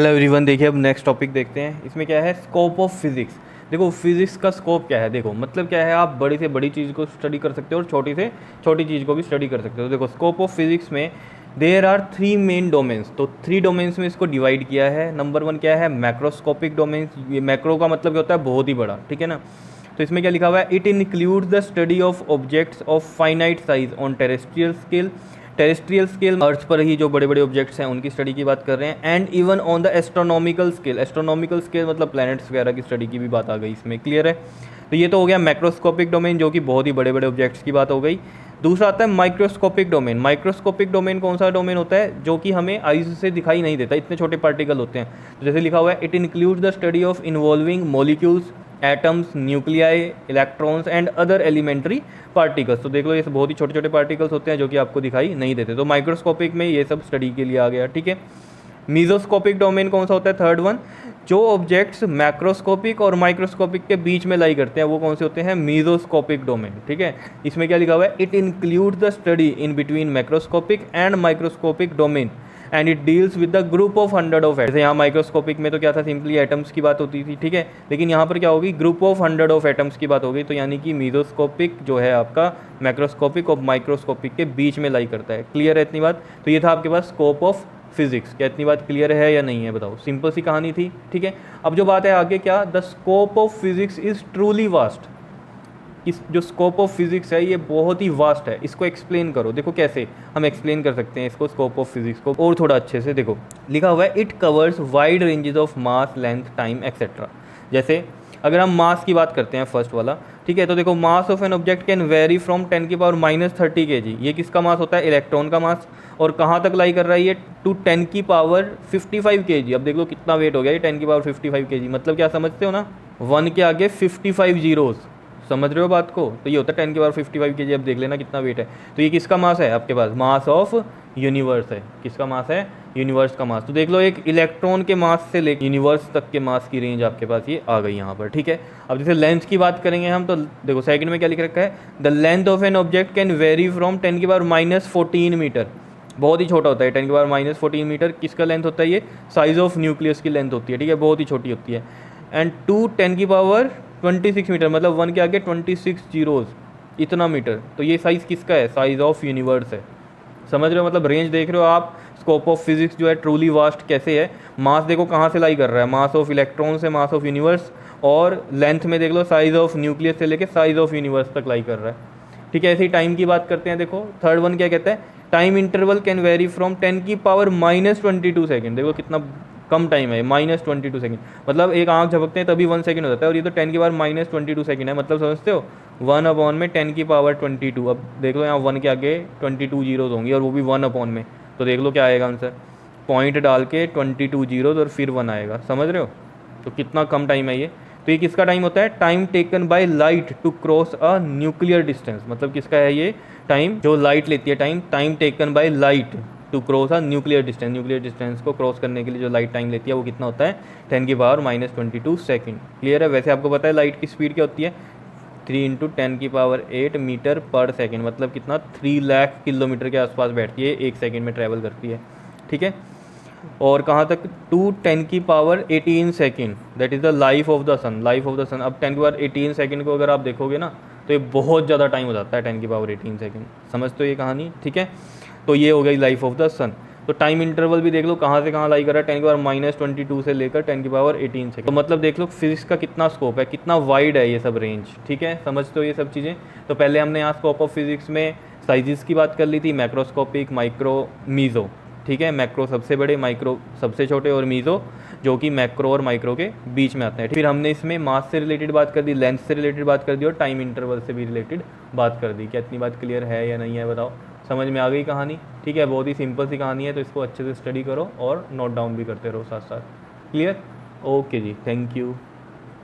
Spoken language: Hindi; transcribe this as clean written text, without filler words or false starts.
हेलो एवरीवन, देखिए अब नेक्स्ट टॉपिक देखते हैं। इसमें क्या है, स्कोप ऑफ फिजिक्स। देखो फिजिक्स का स्कोप क्या है, देखो मतलब क्या है, आप बड़ी से बड़ी चीज़ को स्टडी कर सकते हो और छोटी से छोटी चीज़ को भी स्टडी कर सकते हो। देखो स्कोप ऑफ फिजिक्स में देयर आर 3 मेन डोमेन्स, तो 3 डोमेन्स में इसको डिवाइड किया है। नंबर 1 क्या है, मैक्रोस्कोपिक डोमेन्स। ये मैक्रो का मतलब क्या होता है, बहुत ही बड़ा, ठीक है ना। तो इसमें क्या लिखा हुआ है, it includes the study of objects of finite size on terrestrial scale. Terrestrial scale earth पर ही जो बड़े बड़े ऑब्जेक्ट्स हैं उनकी स्टडी की बात कर रहे हैं। And even on the astronomical scale, astronomical scale मतलब प्लैनेट्स वगैरह की स्टडी की भी बात आ गई इसमें, क्लियर है। तो ये तो हो गया मैक्रोस्कोपिक डोमेन, जो कि बहुत ही बड़े बड़े ऑब्जेक्ट्स की बात हो गई। दूसरा आता है माइक्रोस्कोपिक डोमेन। माइक्रोस्कोपिक डोमेन कौन सा डोमेन होता है, जो कि हमें आईज से दिखाई नहीं देता, इतने छोटे पार्टिकल होते हैं। तो जैसे लिखा हुआ है, it includes the study of involving molecules, atoms, nuclei, electrons and other elementary particles. तो देख लो ये बहुत ही छोटे छोटे पार्टिकल्स होते हैं जो कि आपको दिखाई नहीं देते। तो माइक्रोस्कोपिक में ये सब स्टडी के लिए आ गया, ठीक है। मीजोस्कोपिक डोमेन कौन सा होता है, थर्ड वन, जो ऑब्जेक्ट्स मैक्रोस्कोपिक और माइक्रोस्कोपिक के बीच में लाई करते हैं वो कौन से होते हैं, मीजोस्कोपिक डोमेन, ठीक है। इसमें क्या लिखा हुआ है, it include the study in between macroscopic and microscopic domain and it deals with the group of 100 of atoms. जैसे यहाँ माइक्रोस्कोपिक में तो क्या था, सिंपली एटम्स की बात होती थी, ठीक है। लेकिन यहाँ पर क्या होगी, ग्रुप ऑफ 100 ऑफ एटम्स की बात होगी। तो यानी कि मीजोस्कोपिक जो है आपका मैक्रोस्कोपिक और माइक्रोस्कोपिक के बीच में लाई करता है, क्लियर है इतनी बात। तो ये था आपके पास स्कोप ऑफ फिजिक्स। क्या इतनी बात क्लियर है या नहीं है, बताओ। सिंपल सी कहानी थी, ठीक है। अब जो बात है आगे, क्या the scope of physics is truly vast. इस जो स्कोप ऑफ फिजिक्स है ये बहुत ही वास्ट है, इसको एक्सप्लेन करो। देखो कैसे हम एक्सप्लेन कर सकते हैं इसको, स्कोप ऑफ फिजिक्स को और थोड़ा अच्छे से। देखो लिखा हुआ है, it covers wide ranges of mass, length, time etcetera. जैसे अगर हम मास की बात करते हैं, फर्स्ट वाला, ठीक है। तो देखो mass of an object can very from 10 की पावर -30 kg। ये किसका मास होता है, इलेक्ट्रॉन का मास। और कहाँ तक लाई कर रहा है ये, टू 10 की पावर 55 kg। अब देख लो कितना वेट हो गया ये 10 की पावर 55 kg। मतलब क्या समझते हो ना, 1 के आगे 55 जीरोज़, समझ रहे हो बात को। तो ये होता है 10 की पावर 55 kg। अब देख लेना कितना वेट है। तो ये किसका मास है आपके पास, मास ऑफ यूनिवर्स है। किसका मास है, यूनिवर्स का मास। तो देख लो एक इलेक्ट्रॉन के मास से लेकर यूनिवर्स तक के मास की रेंज आपके पास ये आ गई यहाँ पर, ठीक है। अब जैसे लेंथ की बात करेंगे हम, तो देखो सेकंड में क्या लिख रखा है, the length of an object can very from 10 की पावर -14 मीटर। बहुत ही छोटा होता है 10 की पावर -14 मीटर। किसका लेंथ होता है ये, साइज ऑफ न्यूक्लियस की लेंथ होती है, ठीक है, बहुत ही छोटी होती है। एंड टू 10 की पावर 26 मीटर, मतलब 1 के आगे 26 जीरोज़, इतना मीटर। तो ये साइज़ किसका है, साइज ऑफ यूनिवर्स है। समझ रहे हो, मतलब रेंज देख रहे हो आप। स्कोप ऑफ फिजिक्स जो है ट्रूली वास्ट कैसे है। मास देखो कहाँ से लाई कर रहा है, मास ऑफ इलेक्ट्रॉन से मास ऑफ यूनिवर्स। और लेंथ में देख लो साइज ऑफ न्यूक्लियस से लेके साइज ऑफ यूनिवर्स तक लाई कर रहा है, ठीक है। ऐसे ही टाइम की बात करते हैं। देखो थर्ड वन क्या कहता है, time interval can very from 10 की पावर -22 सेकेंड। देखो कितना कम टाइम है, -22 सेकेंड। मतलब एक आंख झपकते हैं तभी 1 सेकेंड हो जाता है, और ये तो 10 की पावर -22 सेकेंड है। मतलब समझते हो, 1 में 10 की पावर 22। अब देख लो यहाँ 1 के आगे 22 जीरोज़ होंगी, और वो भी 1 में। तो देख लो क्या आएगा आंसर, पॉइंट डाल के 22 जीरोज़ और फिर 1 आएगा, समझ रहे हो। तो कितना कम टाइम है ये। तो ये किसका टाइम होता है, time taken by light to cross a nuclear distance. मतलब किसका है ये टाइम, जो लाइट लेती है time, time taken by light to cross a nuclear distance. Nuclear distance को क्रॉस करने के लिए जो लाइट टाइम लेती है वो कितना होता है, 10 की पावर -22 सेकेंड। क्लियर है। वैसे आपको पता है लाइट की स्पीड क्या होती है, 3 × 10 की पावर 8 मीटर पर सेकेंड। मतलब कितना, 3 लाख किलोमीटर के आसपास बैठती है, 1 सेकेंड में ट्रैवल करती है, ठीक है। और कहाँ तक, 2 10 की power 18 second, that is the life of the sun. Life of the sun. अब 10 की पावर 18 सेकेंड को अगर आप देखोगे ना, तो ये बहुत ज़्यादा टाइम हो जाता है, 10 की पावर 18 सेकेंड। समझते हो ये कहानी, ठीक है। तो ये हो गई लाइफ ऑफ द सन। तो टाइम इंटरवल भी देख लो कहाँ से कहाँ लाई कर रहा है, 10 की पावर -22 से लेकर 10 की पावर 18 सेकेंड। तो मतलब देख लो फिजिक्स का कितना स्कोप है, कितना वाइड है ये सब रेंज, ठीक है। समझते हो ये सब चीज़ें। तो पहले हमने यहाँ स्कोप ऑफ फिजिक्स में साइजेस की बात कर ली थी, मैक्रोस्कोपिक, माइक्रो, मीज़ो, ठीक है। मैक्रो सबसे बड़े, माइक्रो सबसे छोटे, और मीज़ो जो कि मैक्रो और माइक्रो के बीच में आता है। फिर हमने इसमें मास से रिलेटेड बात कर दी, लेंथ से रिलेटेड बात कर दी, और टाइम इंटरवल से भी रिलेटेड बात कर दी। क्या इतनी बात क्लियर है या नहीं है, बताओ। समझ में आ गई कहानी, ठीक है। बहुत ही सिंपल सी कहानी है, तो इसको अच्छे से स्टडी करो और नोट डाउन भी करते रहो साथ साथ। क्लियर, ओके जी, थैंक यू।